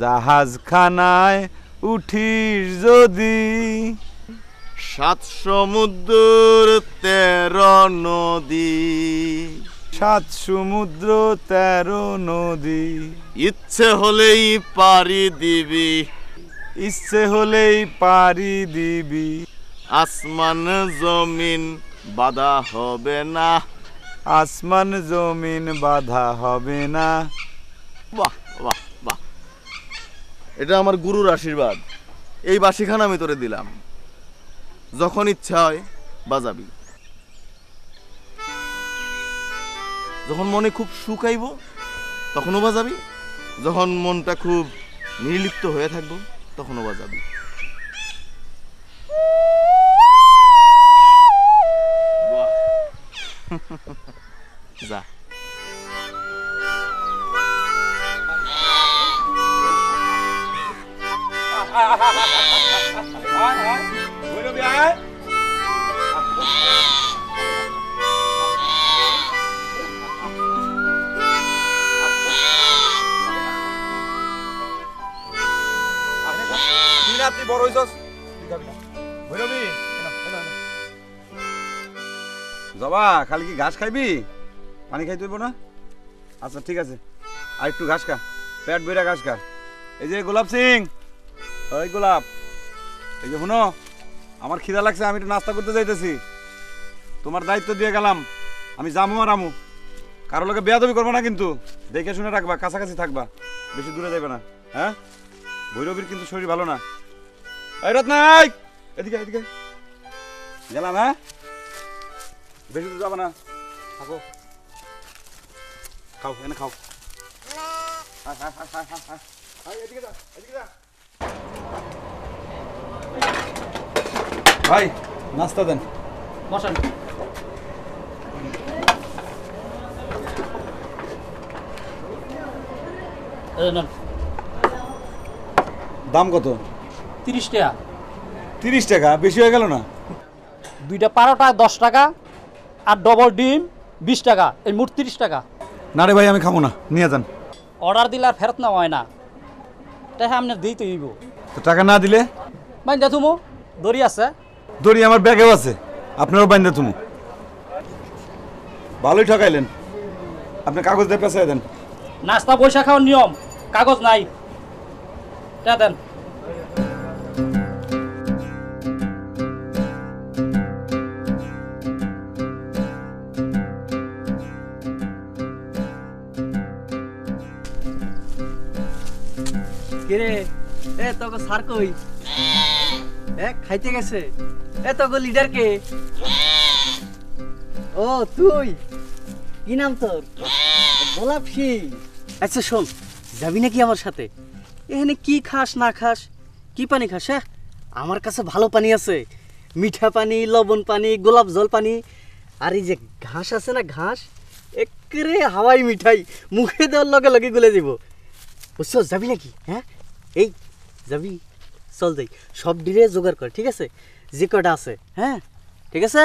জাহাজখানায় উঠিস যদি 7 সমুদ্র 13 নদী 7 সমুদ্র 13 নদী ইচ্ছে হলেই পারি দিবি ইচ্ছে হলেই পারি দিবি আসমান জমিন বাধা হবে না আসমান জমিন বাধা হবে না। বাহ বাহ বাহ, এটা আমার গুরুর আশীর্বাদ। এই বাঁশিখানা আমি তোরে দিলাম, যখন ইচ্ছা হয় বাজাবি, যখন মনে খুব শুকাইব তখনও বাজাবি, যখন মনটা খুব নির্লিপ্ত হয়ে থাকবো তখনও বাজাবি। যা তুই বড় হইছস জবা, খালি কি ঘাস খাইবি? পানি খাইতে হইব না? আচ্ছা ঠিক আছে, আর একটু ঘাস খা, পেট বইরা ঘাস খা। এই যে গোলাপ সিং, ওই গোলাপ, এই যে শুনো, আমার খিদা লাগছে, আমি একটু নাস্তা করতে যাইতেছি। তোমার দায়িত্ব দিয়ে গেলাম, আমি যামু আর আমু। কারো লোকে বেয়াদবি করবো না কিন্তু, দেখে শুনে রাখবা, কাছাকাছি থাকবা, বেশি দূরে যাবে না। হ্যাঁ, ভৈরবীর কিন্তু শরীর ভালো না। এই রত্নাই, এদিকে এদিকে গেলাম। হ্যাঁ, বেশি দূর যাবো না, থাকো, খাও, এনে খাও। ভাই নাস্তা দেন। বসেন। দাম কত? 30 টাকা। 30 টাকা বেশি হয়ে গেল না? 2টা পারোটা 10 টাকা আর ডবল ডিম 20 টাকা, এই মোট 30 টাকা। না রে ভাই, আমি খাবো না, নিয়ে যান। অর্ডার দিলে আর ফেরত না হয় না, তাই আপনার দিই তো হইব। তো টাকা না দিলে? বাইন্দা থুমু, দড়ি আছে। দড়ি আমার ব্যাগেও আছে, আপনারও বাইন্দা তুমি। ভালোই ঠকাইলেন, আপনি কাগজ দিয়ে পেঁচাই দেন। নাস্তা পয়সা খাওয়ার নিয়ম, কাগজ নাই, টা দেন। কিরে, এ তোকে স্যার কই? খাইতে গেছে? তোকে লিডার কে? ও তুই, কি নাম তোর? গোলাপ সিং। আচ্ছা শোন, যাবি নাকি আমার সাথে? এখানে কি খাস না খাস, কি পানি খাস? হ্যাঁ, আমার কাছে ভালো পানি আছে, মিঠা পানি, লবণ পানি, গোলাপ জল পানি। আর এই যে ঘাস আছে না, ঘাস একেবারে হাওয়াই মিঠাই, মুখে দেওয়ার লগে লগে গলে দিব। বুঝছো, যাবি নাকি? হ্যাঁ, এই যাবি, চল যাই, সব ডিরে জোগাড় কর, ঠিক আছে? যে কটা আছে। হ্যাঁ ঠিক আছে।